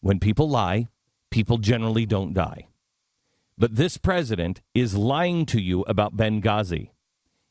When people lie, people generally don't die. But this president is lying to you about Benghazi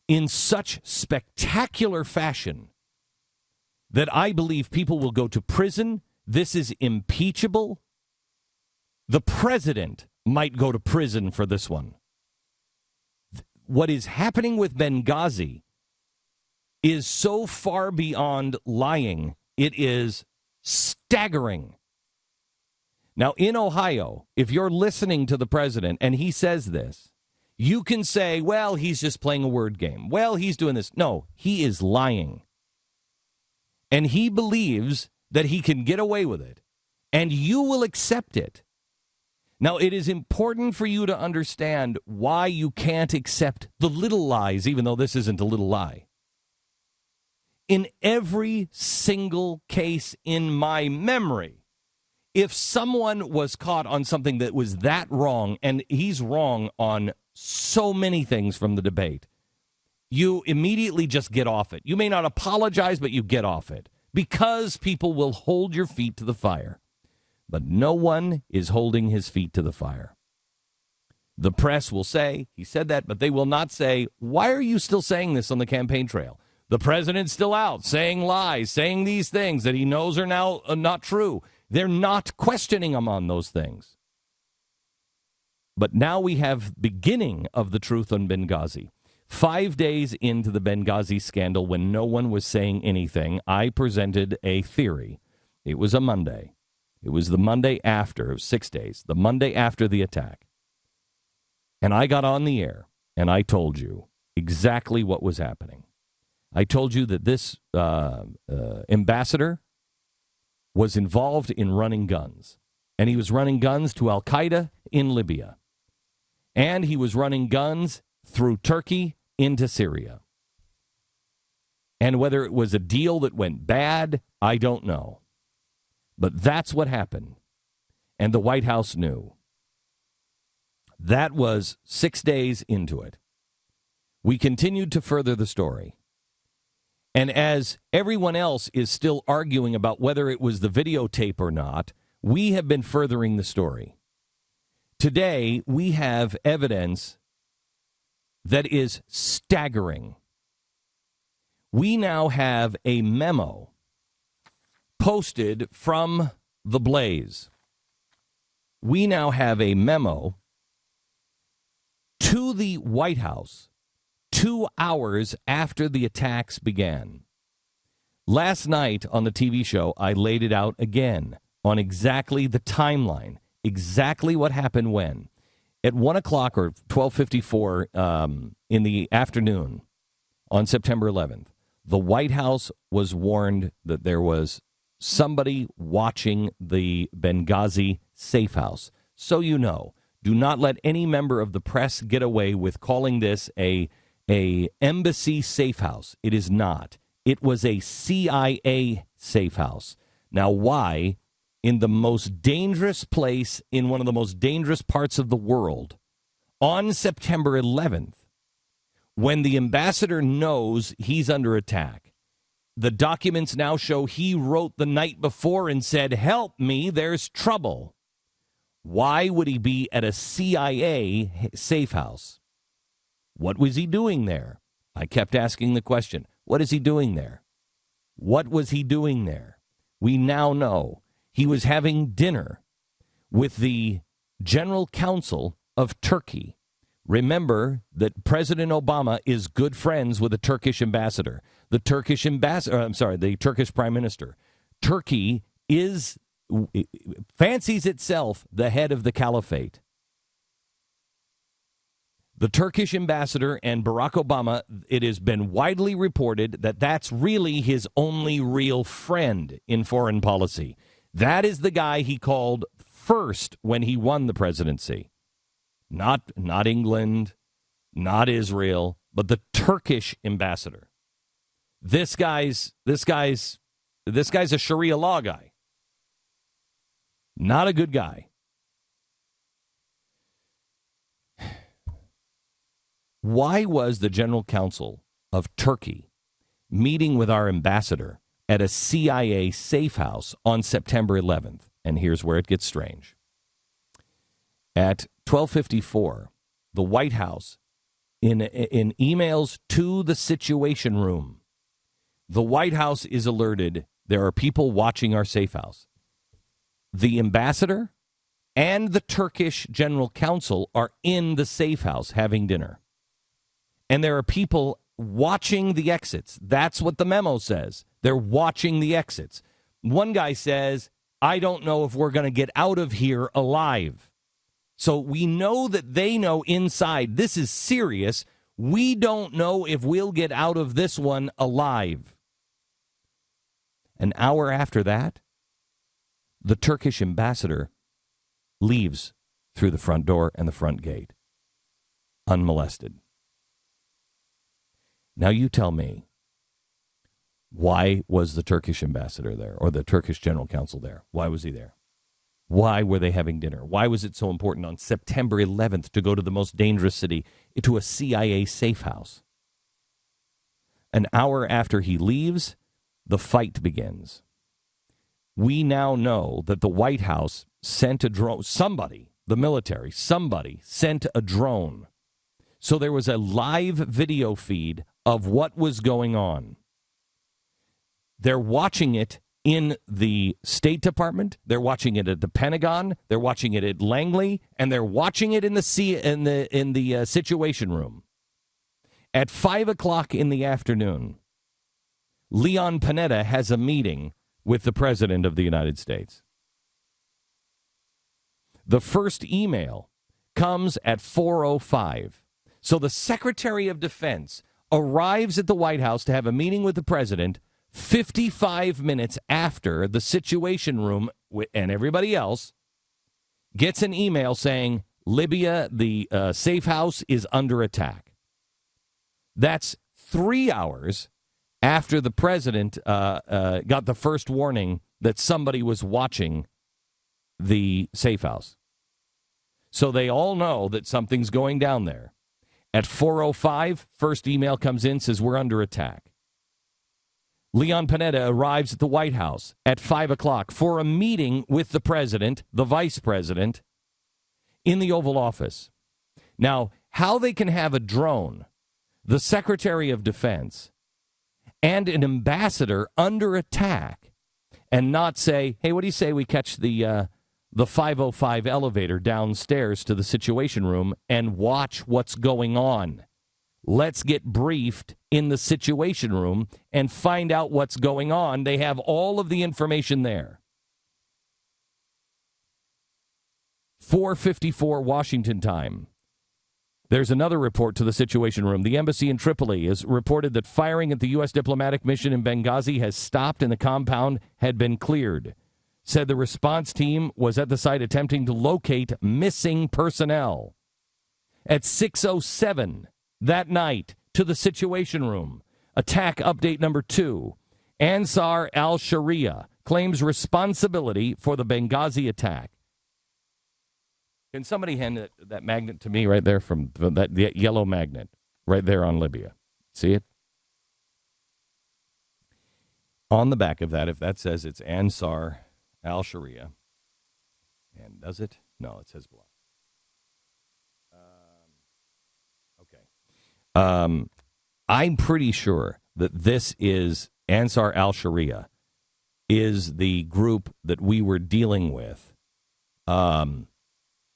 in such spectacular fashion that I believe people will go to prison. This is impeachable. The president might go to prison for this one. What is happening with Benghazi is so far beyond lying. It is staggering. Now, in Ohio, if you're listening to the president and he says this, you can say, well, he's just playing a word game. Well, he's doing this. No, he is lying. And he believes that he can get away with it. And you will accept it. Now, it is important for you to understand why you can't accept the little lies, even though this isn't a little lie. In every single case in my memory, if someone was caught on something that was that wrong, and he's wrong on so many things from the debate, you immediately just get off it. You may not apologize, but you get off it because people will hold your feet to the fire. But no one is holding his feet to the fire. The press will say, he said that, but they will not say, why are you still saying this on the campaign trail? The president's still out saying lies, saying these things that he knows are now not true. They're not questioning him on those things. But now we have beginning of the truth on Benghazi. 5 days into the Benghazi scandal, when no one was saying anything, I presented a theory. It was a Monday. It was the Monday after, 6 days, the Monday after the attack. And I got on the air, and I told you exactly what was happening. I told you that this ambassador was involved in running guns. And he was running guns to al-Qaeda in Libya. And he was running guns through Turkey into Syria. And whether it was a deal that went bad, I don't know. But that's what happened. And the White House knew. That was 6 days into it. We continued to further the story. And as everyone else is still arguing about whether it was the videotape or not, we have been furthering the story. Today, we have evidence that is staggering. We now have a memo posted from the Blaze. We now have a memo to the White House 2 hours after the attacks began. Last night on the TV show, I laid it out again on exactly the timeline, exactly what happened when. At 1 o'clock or 12:54 in the afternoon on September 11th, the White House was warned that there was somebody watching the Benghazi safe house. So you know, do not let any member of the press get away with calling this a embassy safe house. It is not. It was a CIA safe house. Now, why, in the most dangerous place, in one of the most dangerous parts of the world, on September 11th, when the ambassador knows he's under attack, the documents now show he wrote the night before and said, help me, there's trouble. Why would he be at a CIA safe house? What was he doing there? I kept asking the question, what is he doing there? What was he doing there? We now know he was having dinner with the General Counsel of Turkey. Remember that President Obama is good friends with the Turkish ambassador. The Turkish Prime Minister. Turkey fancies itself the head of the caliphate. The Turkish ambassador and Barack Obama, it has been widely reported that that's really his only real friend in foreign policy. That is the guy he called first when he won the presidency. Not England, not Israel, but the Turkish ambassador. This guy's a Sharia law guy. Not a good guy. Why was the General Counsel of Turkey meeting with our ambassador at a CIA safe house on September 11th? And here's where it gets strange. At 12:54, the White House, in emails to the Situation Room, the White House is alerted there are people watching our safe house. The ambassador and the Turkish general counsel are in the safe house having dinner. And there are people watching the exits. That's what the memo says. They're watching the exits. One guy says, I don't know if we're going to get out of here alive. So we know that they know inside this is serious. We don't know if we'll get out of this one alive. An hour after that, the Turkish ambassador leaves through the front door and the front gate, unmolested. Now you tell me, why was the Turkish ambassador there, or the Turkish general counsel there? Why was he there? Why were they having dinner? Why was it so important on September 11th to go to the most dangerous city, to a CIA safe house? An hour after he leaves, the fight begins. We now know that the White House sent a drone. Somebody, the military, somebody sent a drone. So there was a live video feed of what was going on. They're watching it in the State Department. They're watching it at the Pentagon. They're watching it at Langley, and they're watching it in the Situation Room. At 5:00 in the afternoon, Leon Panetta has a meeting with the President of the United States. The first email comes at 4:05. So the Secretary of Defense arrives at the White House to have a meeting with the President 55 minutes after the Situation Room and everybody else gets an email saying, Libya, the safe house, is under attack. That's 3 hours after the president got the first warning that somebody was watching the safe house. So they all know that something's going down there. At 4:05, first email comes in, says we're under attack. Leon Panetta arrives at the White House at 5:00 for a meeting with the president, the vice president, in the Oval Office. Now, how they can have a drone, the Secretary of Defense, and an ambassador under attack and not say, hey, what do you say we catch the 505 elevator downstairs to the Situation Room and watch what's going on? Let's get briefed in the Situation Room and find out what's going on. They have all of the information there. 4:54 Washington time. There's another report to the Situation Room. The embassy in Tripoli has reported that firing at the U.S. diplomatic mission in Benghazi has stopped and the compound had been cleared. Said the response team was at the site attempting to locate missing personnel. At 6:07 that night, to the Situation Room, attack update number 2. Ansar al-Sharia claims responsibility for the Benghazi attack. Can somebody hand that magnet to me right there from that yellow magnet right there on Libya? See it? On the back of that, if that says it's Ansar al-Sharia, and does it? No, it says block. Okay. I'm pretty sure that this is Ansar al-Sharia is the group that we were dealing with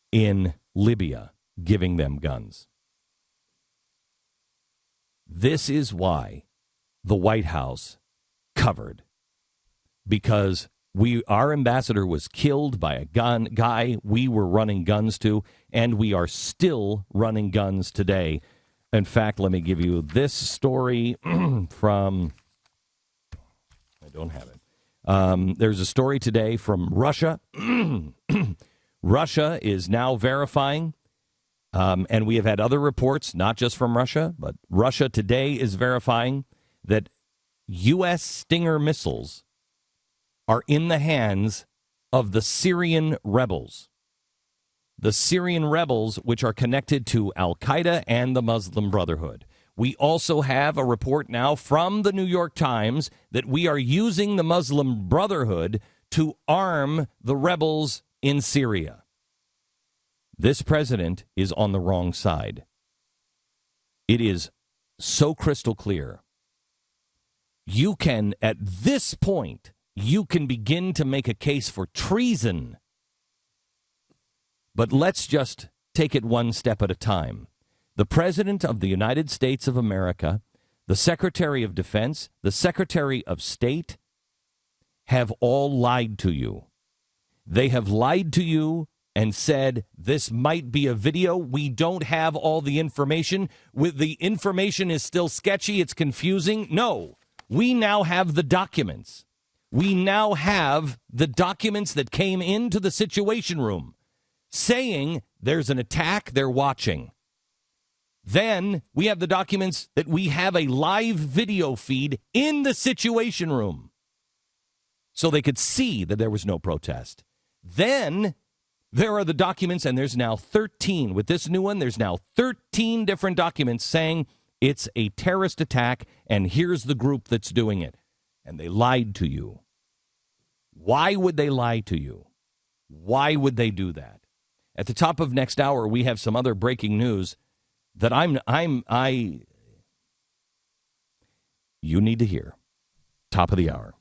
in Libya, giving them guns. This is why the White House covered, because our ambassador was killed by a guy we were running guns to, and we are still running guns today. In fact, let me give you this story from, I don't have it. There's a story today from Russia. Russia is now verifying, and we have had other reports, not just from Russia, but Russia today is verifying that U.S. Stinger missiles are in the hands of the Syrian rebels. The Syrian rebels, which are connected to Al-Qaeda and the Muslim Brotherhood. We also have a report now from the New York Times that we are using the Muslim Brotherhood to arm the rebels in Syria. This president is on the wrong side. It is so crystal clear. You can, at this point, you can begin to make a case for treason. But let's just take it one step at a time. The President of the United States of America, the Secretary of Defense, the Secretary of State have all lied to you. They have lied to you and said, this might be a video. We don't have all the information. The information is still sketchy. It's confusing. No, we now have the documents. We now have the documents that came into the Situation Room saying there's an attack, they're watching. Then we have the documents that we have a live video feed in the Situation Room so they could see that there was no protest. Then there are the documents, and there's now 13. With this new one, there's now 13 different documents saying it's a terrorist attack, and here's the group that's doing it. And they lied to you. Why would they lie to you? Why would they do that? At the top of next hour, we have some other breaking news that you need to hear. Top of the hour.